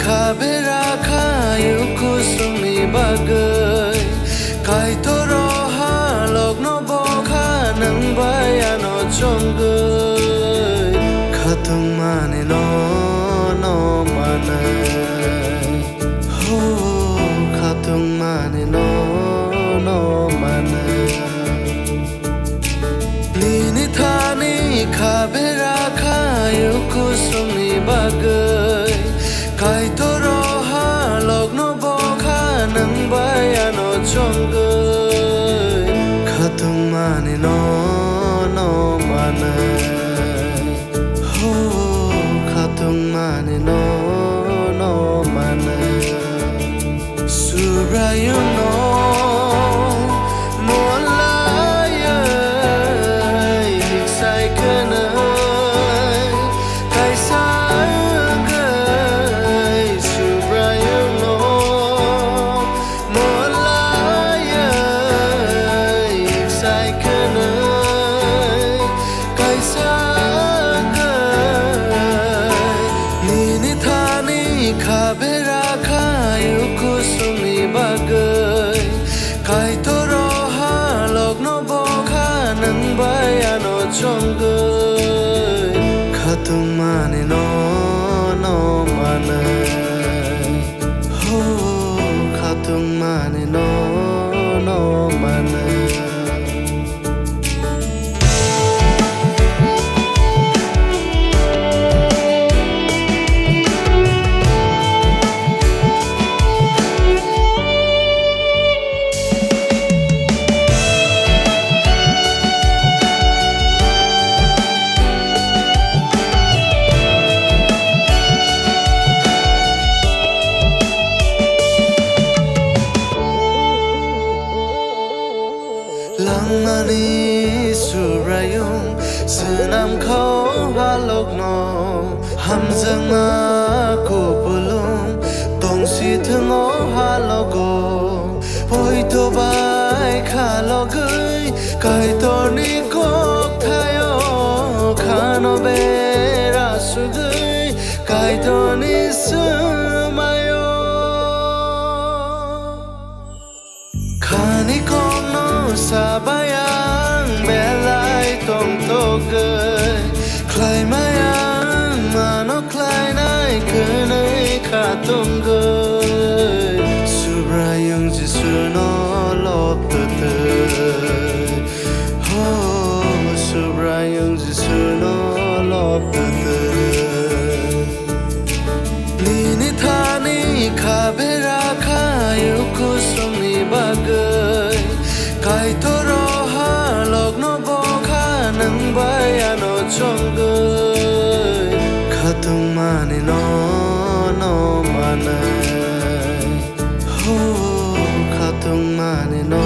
Kabera kayuku sumi bagai kai toroha logno boka nang bayano chonggai khatung mane no mane ho khatung mane no mane lini thani kabera kayuku sumi bagai kai toroha logno boka nang bayano chonggai khatung mane no mane ho khatung mane no mane surayun no molaya sai kana kai sa kabera kayuku sumi bagai kai toroha logno boka nang bayano chonggai khatung mane no mane ho khatung mane no mane Langmani surayung senam kau halokno hamjang aku pulung tongsi thengo halogo poito bai khalogai kai torni kok thayo khano bera sugai kai torni sumayo khani kono sabayang belai tong togai klai mayang mano klai nai kenai khatonggai subrayung jisu no lop te ho subrayung jisu no lop te lini thani kabera kayuku sumi bagai kai toroha logno boka nang bayano chonggai khatung mane no mane ho khatung mane no